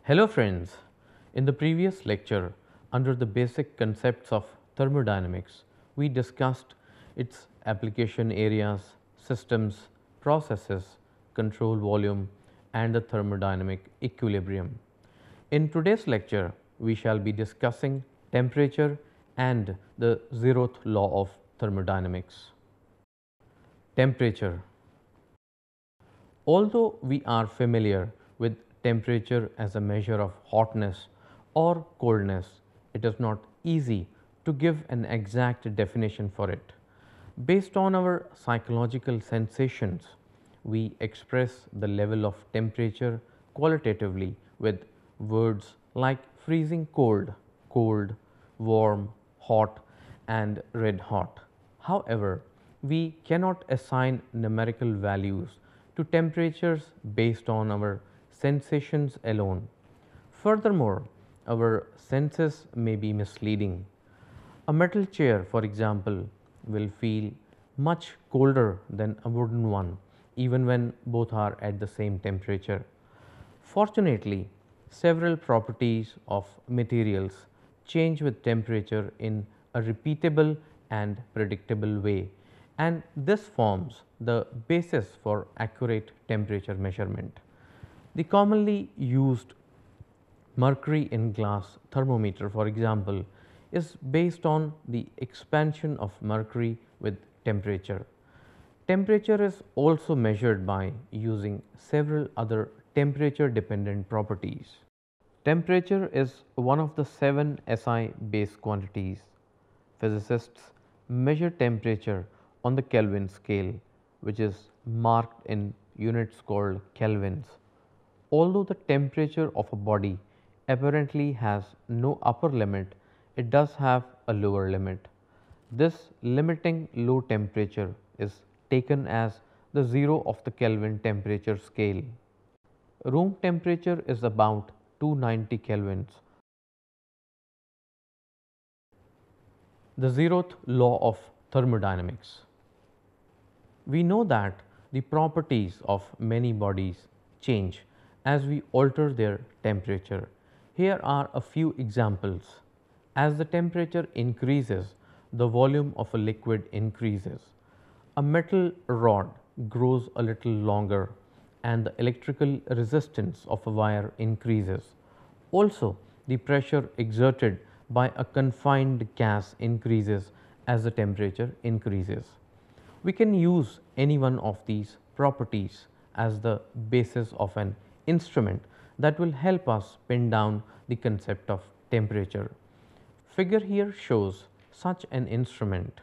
Hello friends, in the previous lecture under the basic concepts of thermodynamics, we discussed its application areas, systems, processes, control volume and the thermodynamic equilibrium. In today's lecture, we shall be discussing temperature and the zeroth law of thermodynamics. Temperature. Although we are familiar with temperature as a measure of hotness or coldness, it is not easy to give an exact definition for it. Based on our psychological sensations, we express the level of temperature qualitatively with words like freezing cold, cold, warm, hot and red hot. However, we cannot assign numerical values to temperatures based on our sensations alone. Furthermore, our senses may be misleading. A metal chair, for example, will feel much colder than a wooden one, even when both are at the same temperature. Fortunately, several properties of materials change with temperature in a repeatable and predictable way, and this forms the basis for accurate temperature measurement. The commonly used mercury in glass thermometer, for example, is based on the expansion of mercury with temperature. Temperature is also measured by using several other temperature dependent properties. Temperature is one of the 7 SI base quantities. Physicists measure temperature on the Kelvin scale, which is marked in units called kelvins. Although the temperature of a body apparently has no upper limit, it does have a lower limit. This limiting low temperature is taken as the zero of the Kelvin temperature scale. Room temperature is about 290 kelvins. The zeroth law of thermodynamics. We know that the properties of many bodies change as we alter their temperature. Here are a few examples. As the temperature increases, the volume of a liquid increases. A metal rod grows a little longer and the electrical resistance of a wire increases. Also, the pressure exerted by a confined gas increases as the temperature increases. We can use any one of these properties as the basis of an instrument that will help us pin down the concept of temperature. Figure here shows such an instrument.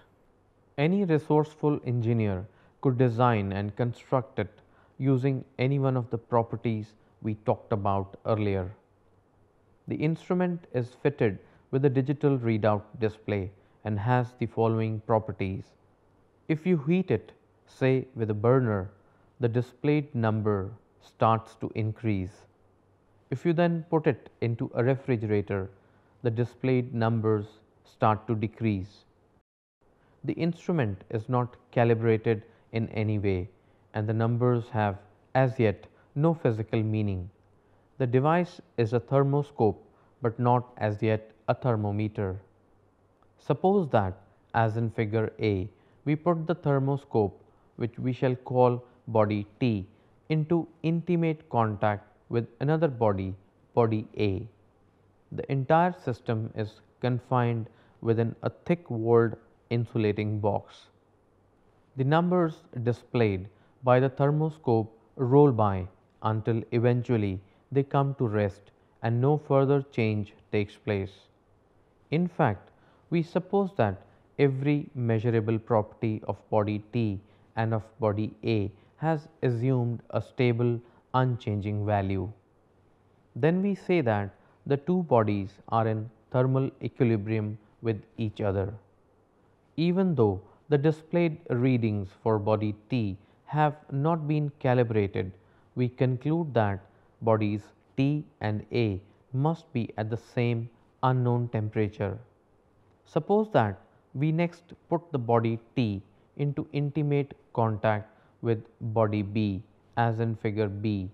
Any resourceful engineer could design and construct it using any one of the properties we talked about earlier. The instrument is fitted with a digital readout display and has the following properties. If you heat it, say with a burner, the displayed number starts to increase. If you then put it into a refrigerator, the displayed numbers start to decrease. The instrument is not calibrated in any way and the numbers have as yet no physical meaning. The device is a thermoscope but not as yet a thermometer. Suppose that, as in figure A, we put the thermoscope, which we shall call body T, into intimate contact with another body, body A. The entire system is confined within a thick walled insulating box. The numbers displayed by the thermoscope roll by until eventually they come to rest and no further change takes place. In fact, we suppose that every measurable property of body T and of body A has assumed a stable, unchanging value. Then we say that the two bodies are in thermal equilibrium with each other. Even though the displayed readings for body T have not been calibrated, we conclude that bodies T and A must be at the same unknown temperature. Suppose that we next put the body T into intimate contact with body B, as in figure B,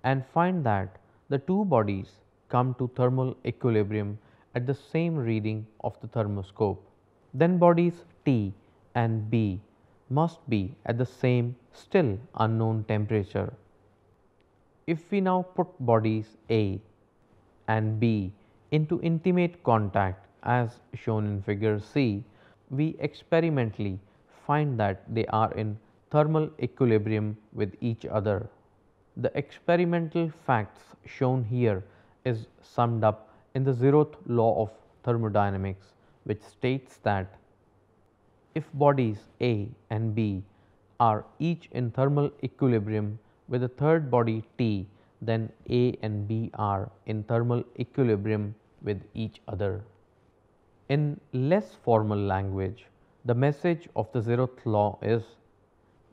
and find that the two bodies come to thermal equilibrium at the same reading of the thermoscope. Then bodies T and B must be at the same still unknown temperature. If we now put bodies A and B into intimate contact as shown in figure C, we experimentally find that they are in thermal equilibrium with each other. The experimental facts shown here is summed up in the zeroth law of thermodynamics, which states that if bodies A and B are each in thermal equilibrium with a third body T, then A and B are in thermal equilibrium with each other. In less formal language, the message of the zeroth law is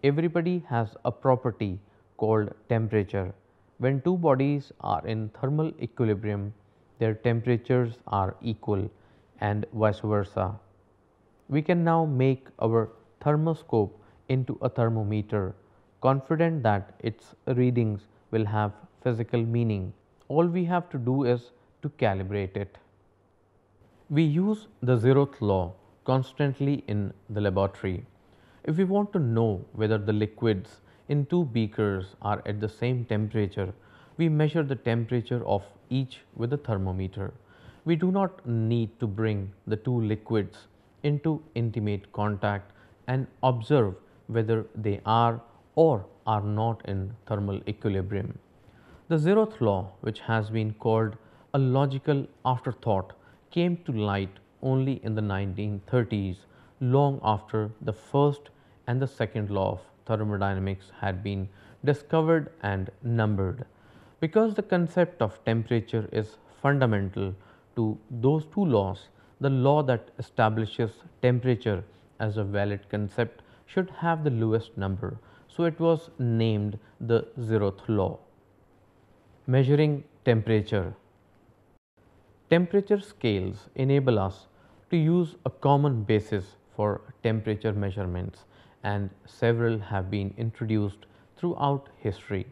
everybody has a property called temperature. When two bodies are in thermal equilibrium, their temperatures are equal and vice versa. We can now make our thermoscope into a thermometer, confident that its readings will have physical meaning. All we have to do is to calibrate it. We use the zeroth law constantly in the laboratory. If we want to know whether the liquids in two beakers are at the same temperature, we measure the temperature of each with a thermometer. We do not need to bring the two liquids into intimate contact and observe whether they are or are not in thermal equilibrium. The zeroth law, which has been called a logical afterthought, came to light only in the 1930s, long after the first and the second law of thermodynamics had been discovered and numbered. Because the concept of temperature is fundamental to those two laws, the law that establishes temperature as a valid concept should have the lowest number, so it was named the zeroth law. Measuring temperature. Temperature scales enable us to use a common basis for temperature measurements, and several have been introduced throughout history.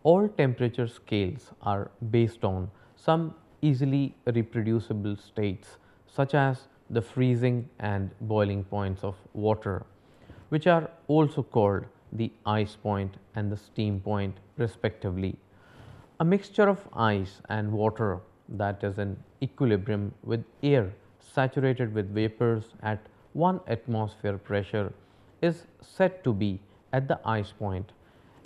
All temperature scales are based on some easily reproducible states, such as the freezing and boiling points of water, which are also called the ice point and the steam point respectively. A mixture of ice and water that is in equilibrium with air saturated with vapors at 1 atmosphere pressure is said to be at the ice point,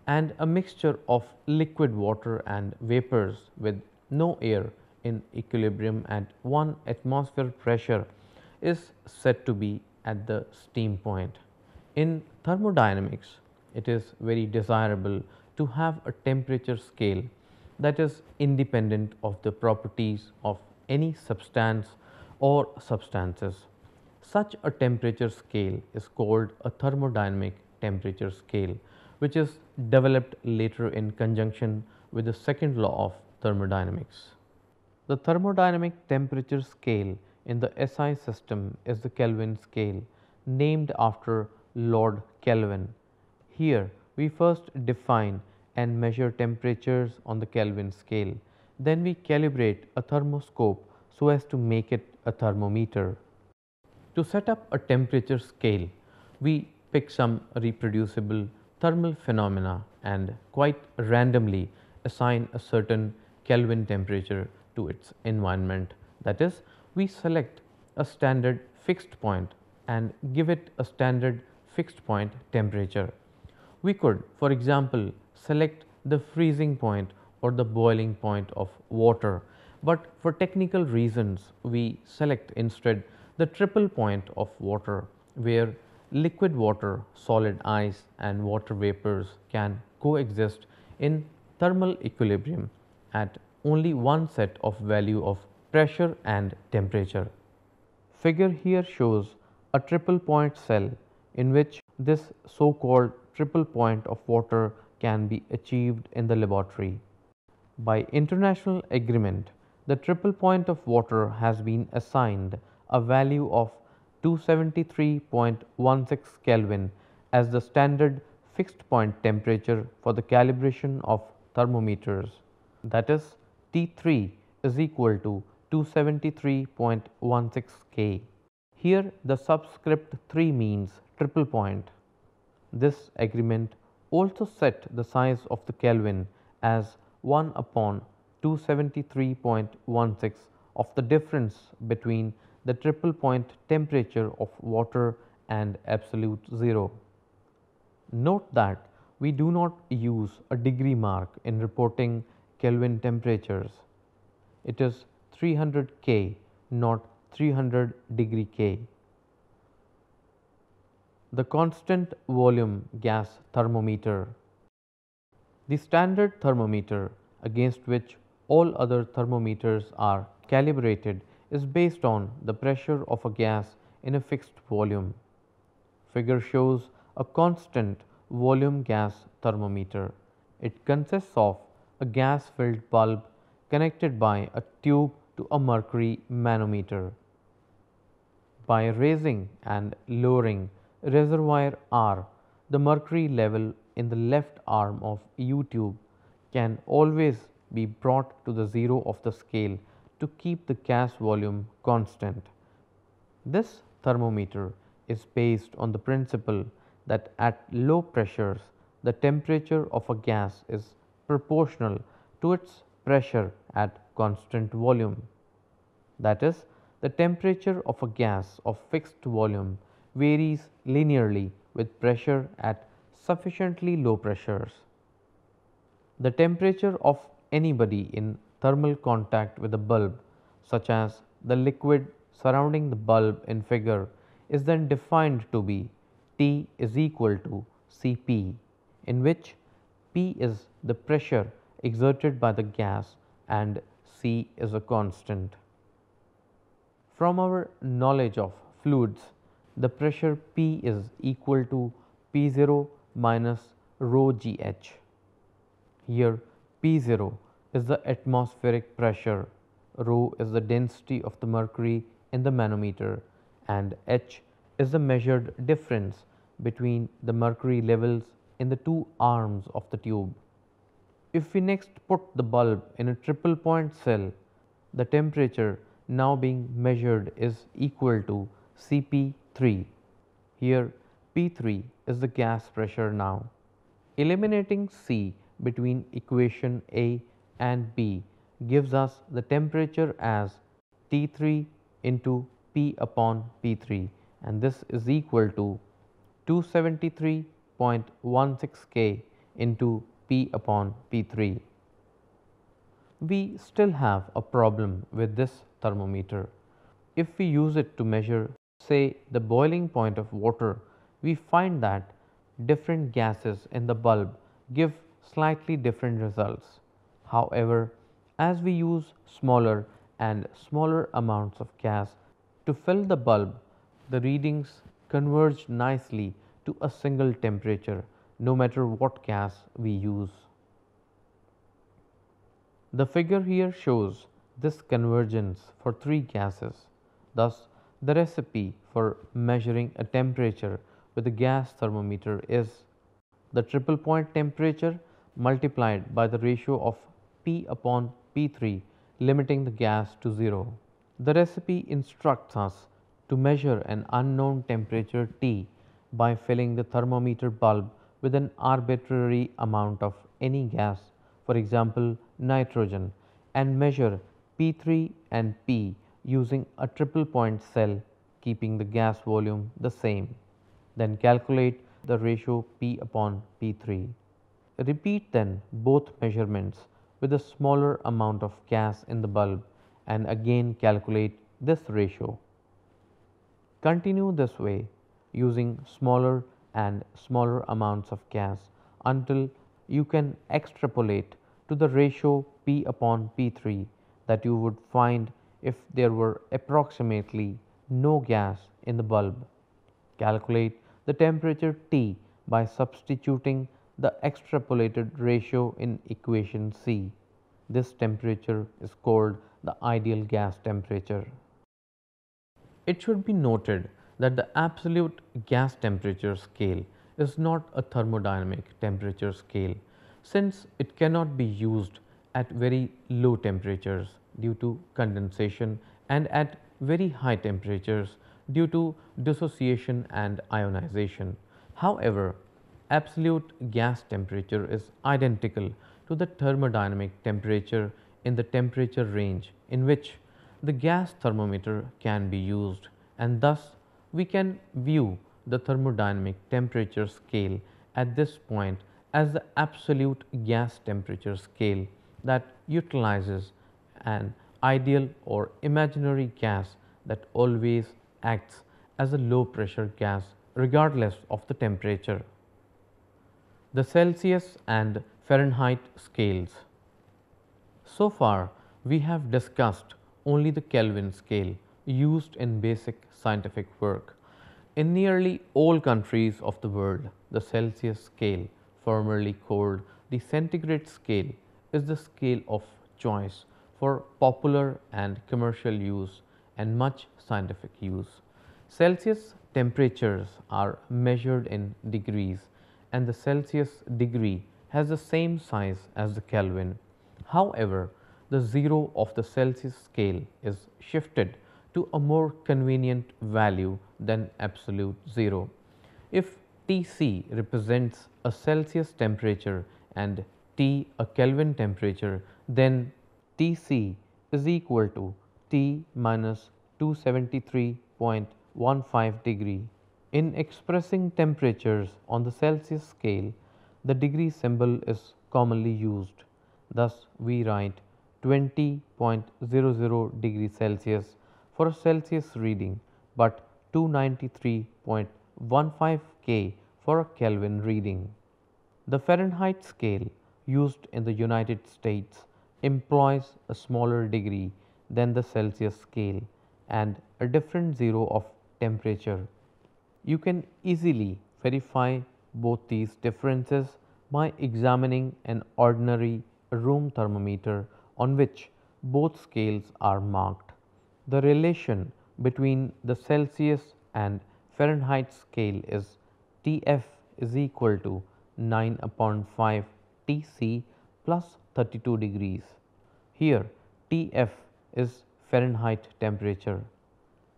and a mixture of liquid water and vapors with no air in equilibrium at 1 atmosphere pressure is said to be at the steam point. In thermodynamics, it is very desirable to have a temperature scale that is independent of the properties of any substance or substances. Such a temperature scale is called a thermodynamic temperature scale, which is developed later in conjunction with the second law of thermodynamics. The thermodynamic temperature scale in the SI system is the Kelvin scale, named after Lord Kelvin. Here we first define and measure temperatures on the Kelvin scale. Then we calibrate a thermoscope so as to make it a thermometer. To set up a temperature scale, we pick some reproducible thermal phenomena and quite randomly assign a certain Kelvin temperature to its environment. That is, we select a standard fixed point and give it a standard fixed point temperature. We could, for example, select the freezing point or the boiling point of water, but for technical reasons we select instead the triple point of water, where liquid water, solid ice and water vapors can coexist in thermal equilibrium at only one set of value of pressure and temperature. Figure here shows a triple point cell in which this so-called triple point of water can be achieved in the laboratory. By international agreement, the triple point of water has been assigned a value of 273.16 Kelvin as the standard fixed point temperature for the calibration of thermometers. That is, T3 is equal to 273.16 K. Here the subscript 3 means triple point. This agreement also set the size of the Kelvin as 1 upon 273.16 of the difference between the triple point temperature of water and absolute zero. Note that we do not use a degree mark in reporting Kelvin temperatures. It is 300 K, not 300 degree K. The constant volume gas thermometer. The standard thermometer against which all other thermometers are calibrated is based on the pressure of a gas in a fixed volume. Figure shows a constant volume gas thermometer. It consists of a gas filled bulb connected by a tube to a mercury manometer. By raising and lowering reservoir R, the mercury level in the left arm of U tube can always be brought to the zero of the scale to keep the gas volume constant. This thermometer is based on the principle that at low pressures the temperature of a gas is proportional to its pressure at constant volume. That is, the temperature of a gas of fixed volume varies linearly with pressure at sufficiently low pressures. The temperature of anybody in thermal contact with a bulb, such as the liquid surrounding the bulb in figure, is then defined to be T is equal to Cp, in which P is the pressure exerted by the gas and C is a constant. From our knowledge of fluids, the pressure P is equal to P0 minus rho GH. Here P0 is the atmospheric pressure, rho is the density of the mercury in the manometer, and H is the measured difference between the mercury levels in the two arms of the tube. If we next put the bulb in a triple point cell, the temperature now being measured is equal to Cp3. Here P3 is the gas pressure now. Eliminating C between equation A and B gives us the temperature as T3 into P upon P3, and this is equal to 273.16 K into P upon P3. We still have a problem with this thermometer. If we use it to measure, say, the boiling point of water, we find that different gases in the bulb give slightly different results. However, as we use smaller and smaller amounts of gas to fill the bulb, the readings converge nicely to a single temperature, no matter what gas we use. The figure here shows this convergence for three gases. Thus, the recipe for measuring a temperature with a gas thermometer is the triple point temperature multiplied by the ratio of P upon P3, limiting the gas to 0. The recipe instructs us to measure an unknown temperature T by filling the thermometer bulb with an arbitrary amount of any gas, for example nitrogen, and measure P3 and P using a triple point cell, keeping the gas volume the same. Then calculate the ratio P upon P3. Repeat then both measurements with a smaller amount of gas in the bulb and again calculate this ratio. Continue this way using smaller and smaller amounts of gas until you can extrapolate to the ratio P upon P3 that you would find if there were approximately no gas in the bulb. Calculate the temperature T by substituting the extrapolated ratio in equation C. This temperature is called the ideal gas temperature. It should be noted that the absolute gas temperature scale is not a thermodynamic temperature scale, since it cannot be used at very low temperatures due to condensation and at very high temperatures due to dissociation and ionization. However, absolute gas temperature is identical to the thermodynamic temperature in the temperature range in which the gas thermometer can be used, and thus we can view the thermodynamic temperature scale at this point as the absolute gas temperature scale that utilizes an ideal or imaginary gas that always acts as a low pressure gas regardless of the temperature. The Celsius and Fahrenheit scales. So far, we have discussed only the Kelvin scale used in basic scientific work. In nearly all countries of the world, the Celsius scale, formerly called the centigrade scale, is the scale of choice for popular and commercial use and much scientific use. Celsius temperatures are measured in degrees, and the Celsius degree has the same size as the Kelvin. However, the zero of the Celsius scale is shifted to a more convenient value than absolute zero. If Tc represents a Celsius temperature and T a Kelvin temperature, then Tc is equal to T minus 273.15 degree. In expressing temperatures on the Celsius scale, the degree symbol is commonly used. Thus, we write 20.00 degrees Celsius for a Celsius reading, but 293.15 K for a Kelvin reading. The Fahrenheit scale used in the United States employs a smaller degree than the Celsius scale and a different zero of temperature. You can easily verify both these differences by examining an ordinary room thermometer on which both scales are marked. The relation between the Celsius and Fahrenheit scale is Tf is equal to 9 upon 5 Tc plus 32 degrees. Here Tf is Fahrenheit temperature.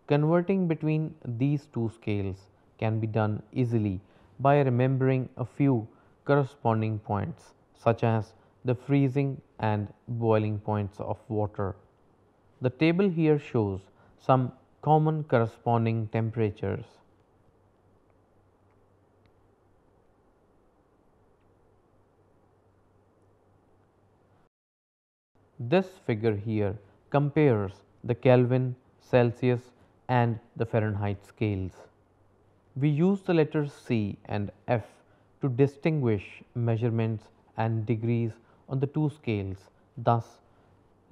Converting between these two scales can be done easily by remembering a few corresponding points, such as the freezing and boiling points of water. The table here shows some common corresponding temperatures. This figure here compares the Kelvin, Celsius and the Fahrenheit scales. We use the letters C and F to distinguish measurements and degrees on the two scales. Thus,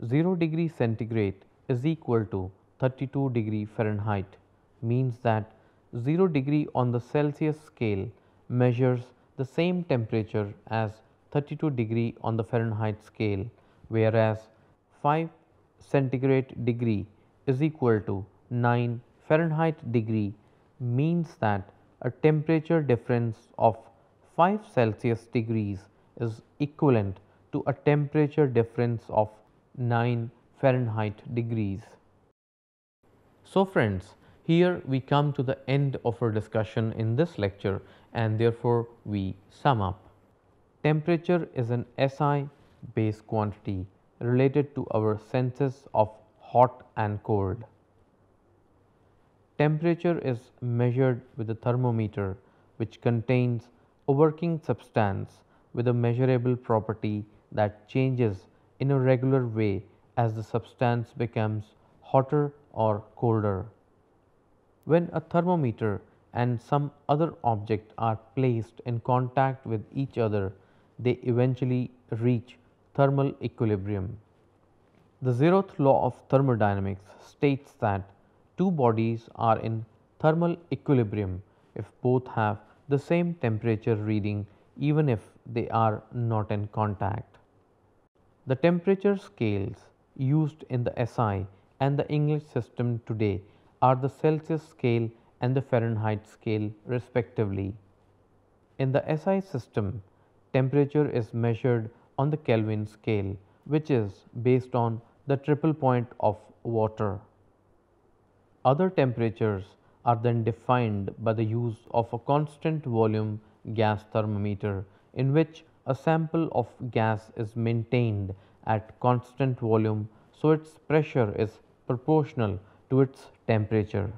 0 degree centigrade is equal to 32 degree Fahrenheit, means that 0 degree on the Celsius scale measures the same temperature as 32 degree on the Fahrenheit scale, whereas 5 centigrade degree is equal to 9 Fahrenheit degree means that a temperature difference of 5 Celsius degrees is equivalent to a temperature difference of 9 Fahrenheit degrees. So friends, here we come to the end of our discussion in this lecture, and therefore we sum up. Temperature is an SI base quantity related to our senses of hot and cold. Temperature is measured with a thermometer which contains a working substance with a measurable property that changes in a regular way as the substance becomes hotter or colder. When a thermometer and some other object are placed in contact with each other, they eventually reach thermal equilibrium. The Zeroth law of thermodynamics states that two bodies are in thermal equilibrium if both have the same temperature reading, even if they are not in contact. The temperature scales used in the SI and the English system today are the Celsius scale and the Fahrenheit scale respectively. In the SI system, temperature is measured on the Kelvin scale, which is based on the triple point of water. Other temperatures are then defined by the use of a constant volume gas thermometer, in which a sample of gas is maintained at constant volume, so its pressure is proportional to its temperature.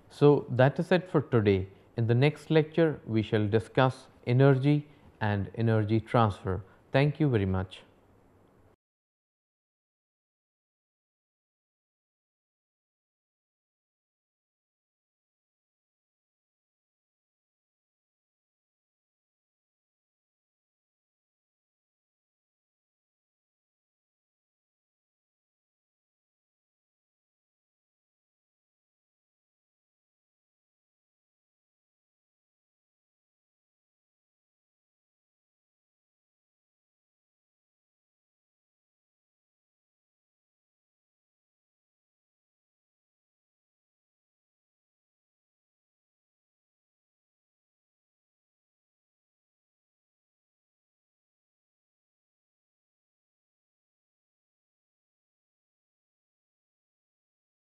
So that is it for today. In the next lecture, we shall discuss energy and energy transfer. Thank you very much.